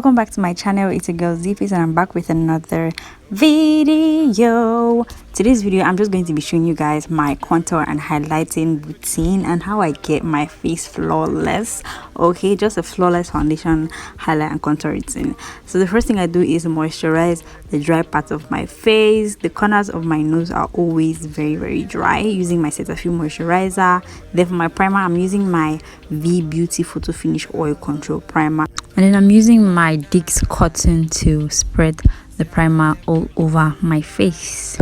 welcome back to my channel. It's a girl Zippies and I'm back with another video. Today's video I'm just going to be showing you guys my contour and highlighting routine and how I get my face flawless. Okay, just a flawless foundation, highlight and contour routine. So the first thing I do is moisturize the dry part of my face. The corners of my nose are always very dry, using my Cetaphil moisturizer. Then for my primer, I'm using my V Beauty Photo Finish Oil Control Primer, and then I'm using my Dix Cotton to spread the primer all over my face.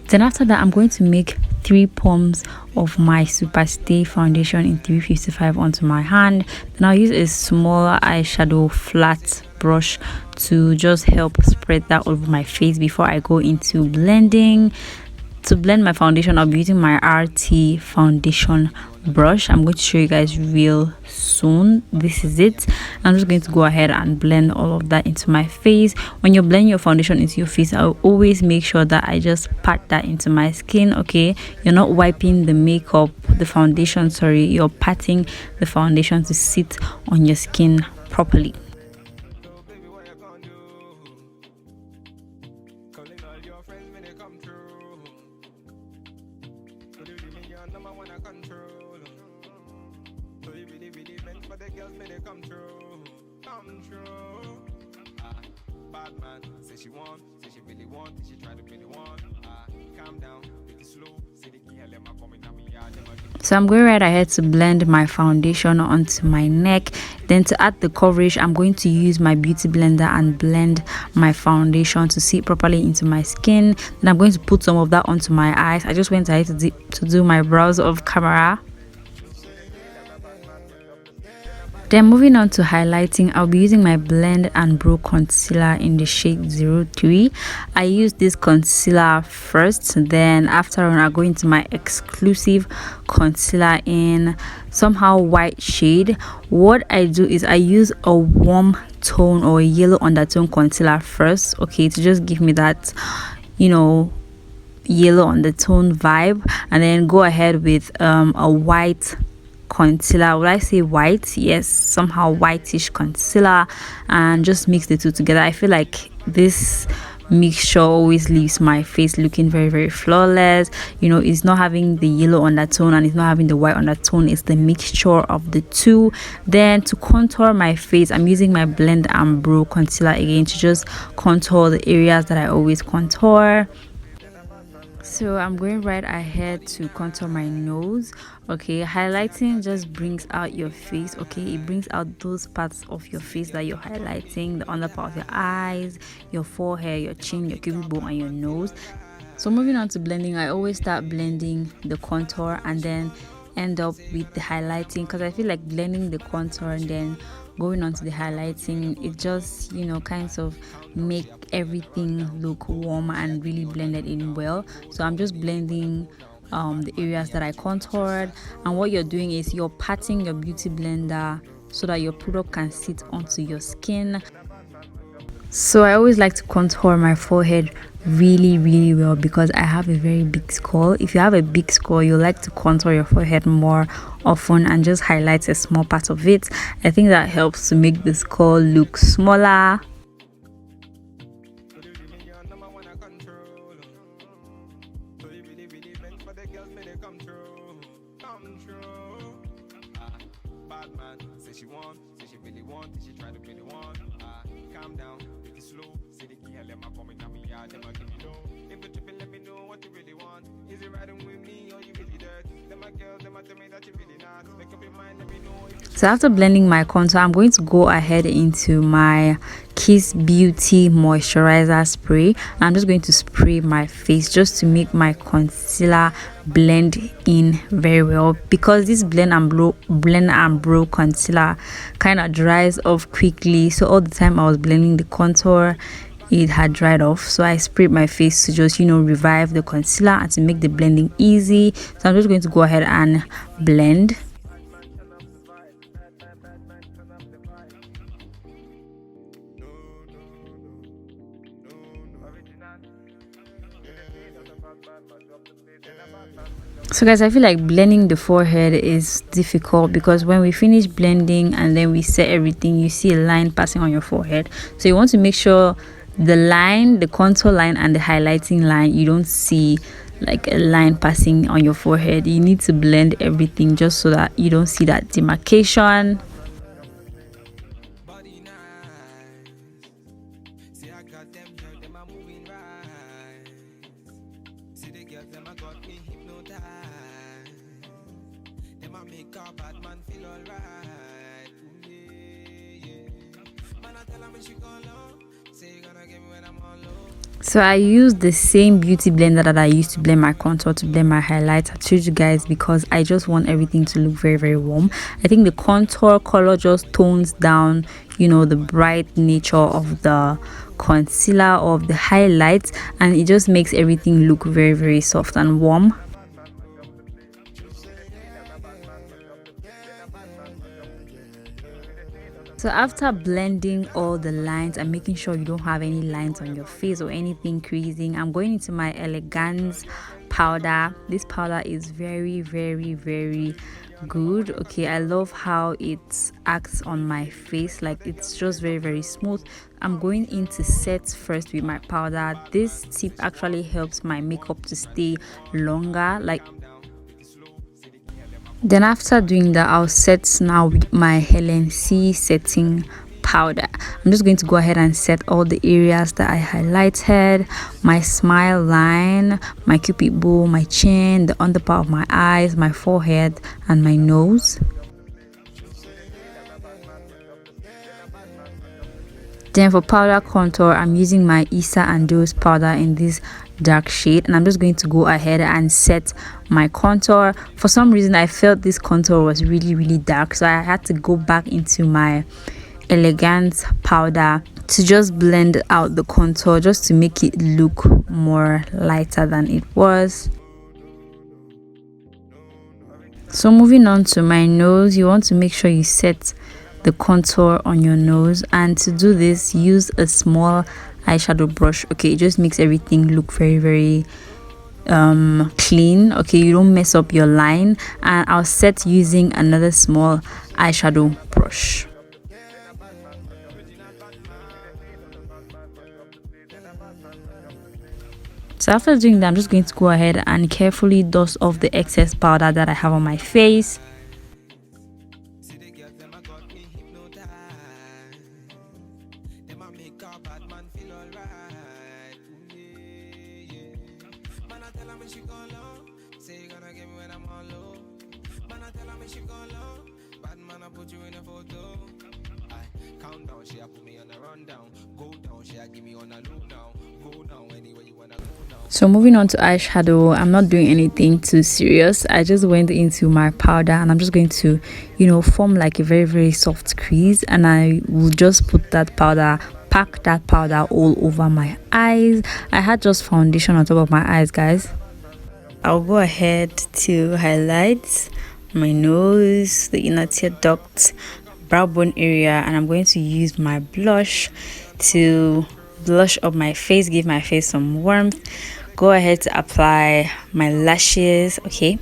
Then after that, I'm going to make 3 pumps of my Super Stay foundation in 355 onto my hand. Then I'll use a smaller eyeshadow flat brush to just help spread that all over my face before I go into blending. To blend my foundation, I'll be using my RT foundation brush. I'm going to show you guys real soon. This is it. I'm just going to go ahead and blend all of that into my face. When you're blending your foundation into your face, I'll always make sure that I just pat that into my skin. Okay, you're not wiping the makeup, the foundation, sorry, you're patting the foundation to sit on your skin properly. So I'm going right ahead to blend my foundation onto my neck. Then to add the coverage, I'm going to use my beauty blender and blend my foundation to sit properly into my skin. Then I'm going to put some of that onto my eyes. I just went ahead to do my brows off camera. Then moving on to highlighting, I'll be using my Blend and Brow concealer in the shade 03. I use this concealer first, then after on I go into my exclusive concealer in somehow white shade. What I do is I use a warm tone or a yellow undertone concealer first, okay, to just give me that, you know, yellow undertone vibe, and then go ahead with a white concealer. Would I say white? Yes, somehow whitish concealer, and just mix the two together. I feel like this mixture always leaves my face looking very flawless. You know, it's not having the yellow undertone and it's not having the white undertone. It's the mixture of the two. Then to contour my face, I'm using my Blend and Brow concealer again to just contour the areas that I always contour. So I'm going right ahead to contour my nose. Okay, highlighting just brings out your face. Okay, it brings out those parts of your face that you're highlighting, the under part of your eyes, your forehead, your chin, your cupid bow, and your nose. So moving on to blending, I always start blending the contour and then end up with the highlighting, because I feel like blending the contour and then going on to the highlighting, it just, you know, kind of make everything look warm and really blended in well. So I'm just blending the areas that I contoured, and what you're doing is you're patting your beauty blender so that your product can sit onto your skin. So I always like to contour my forehead really well because I have a very big skull. If you have a big skull, you like to contour your forehead more often and just highlight a small part of it. I think that helps to make the skull look smaller. So after blending my contour, I'm going to go ahead into my Kiss Beauty moisturizer spray. I'm just going to spray my face just to make my concealer blend in very well, because this Blend and Brow concealer kind of dries off quickly. So all the time I was blending the contour, it had dried off, so I sprayed my face to just, you know, revive the concealer and to make the blending easy. So I'm just going to go ahead and blend. So guys, I feel like blending the forehead is difficult because when we finish blending and then we set everything, you see a line passing on your forehead. So you want to make sure the line, the contour line and the highlighting line, you don't see like a line passing on your forehead. You need to blend everything just so that you don't see that demarcation. So I use the same beauty blender that I used to blend my contour to blend my highlights. I told you guys because I just want everything to look very, very warm. I think the contour color just tones down, you know, the bright nature of the concealer or of the highlights, and it just makes everything look very, very soft and warm. So after blending all the lines and making sure you don't have any lines on your face or anything creasing, I'm going into my Elegance powder. This powder is very, very, very good. Okay, I love how it acts on my face. Like, it's just very, very smooth. I'm going into sets first with my powder. This tip actually helps my makeup to stay longer. Like, then after doing that, I'll set now with my Helen C setting powder. I'm just going to go ahead and set all the areas that I highlighted: my smile line, my cupid bow, my chin, the under part of my eyes, my forehead and my nose. Then for powder contour, I'm using my Issa and Dose powder in this dark shade, and I'm just going to go ahead and set my contour. For some reason, I felt this contour was really, really dark, so I had to go back into my Elegance powder to just blend out the contour, just to make it look more lighter than it was. So moving on to my nose, you want to make sure you set the contour on your nose, and to do this, use a small eyeshadow brush. Okay, it just makes everything look very, very clean. Okay, you don't mess up your line. And I'll set using another small eyeshadow brush. So after doing that, I'm just going to go ahead and carefully dust off the excess powder that I have on my face. So moving on to eyeshadow, I'm not doing anything too serious. I just went into my powder and I'm just going to, you know, form like a very, very soft crease, and I will just put that powder, pack that powder all over my eyes. I had just foundation on top of my eyes, guys. I'll go ahead to highlight my nose, the inner tear duct, brow bone area, and I'm going to use my blush to blush up my face, give my face some warmth. Go ahead to apply my lashes. Okay,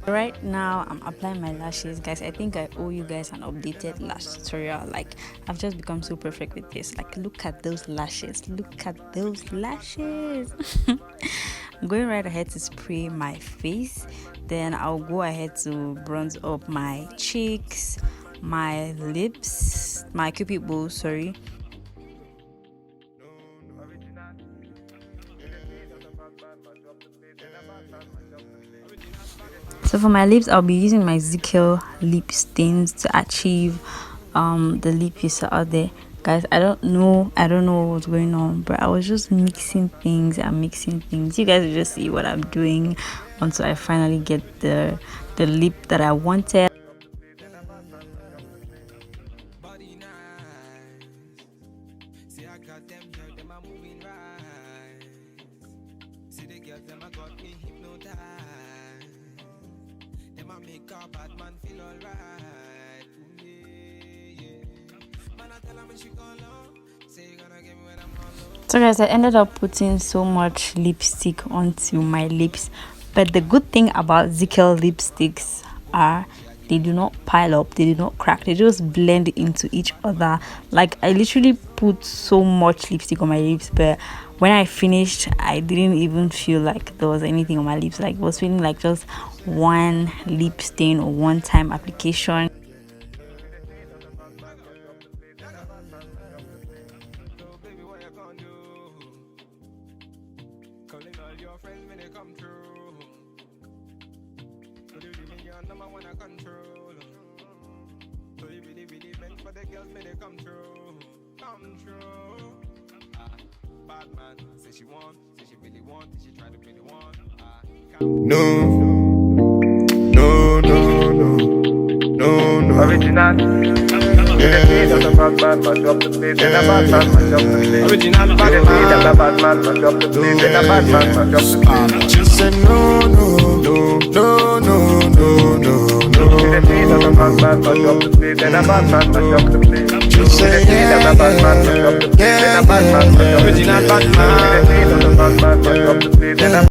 right now I'm applying my lashes, guys. I think I owe you guys an updated lash tutorial. Like, I've just become so perfect with this. Like, look at those lashes, look at those lashes. I'm going right ahead to spray my face, then I'll go ahead to bronze up my cheeks, my lips, my cupid bow, sorry. So for my lips, I'll be using my ZK lip stains to achieve the lip you saw out there, guys. I don't know what's going on, but I was just mixing things and mixing things. You guys will just see what I'm doing until I finally get the lip that I wanted. Body nice. See, I got them here, them are moving right. See, the girls, them are got me hypnotized. Them a make a bad man feel alright. Ooh, yeah, yeah. Man, I tell her when she call on. Say you gonna give me when I'm all low. So guys, I ended up putting so much lipstick onto my lips, but the good thing about Zickel lipsticks are they do not pile up, they do not crack, they just blend into each other. Like I literally put so much lipstick on my lips, but when I finished I didn't even feel like there was anything on my lips. Like it was feeling like just one lip stain or one time application. So, baby, what you gonna do? Calling all your friends when they come through. So, you really your number one I control. So, you really, really meant for the girls when they come through. Come through. Bad man, say she want, say she really want, say she try to really want. No. Original. Yeah. Bad man, mash up the place. And a bad man, mash up the place. Original bad man. And a bad man, mash up the place. And a bad man, mash up the place. Just say no. And a bad man, mash up the place. And a bad man, mash up the place. Just say And a bad man, mash up the place. And a bad man, mash up the place. Original bad man. And a bad man, mash up the place.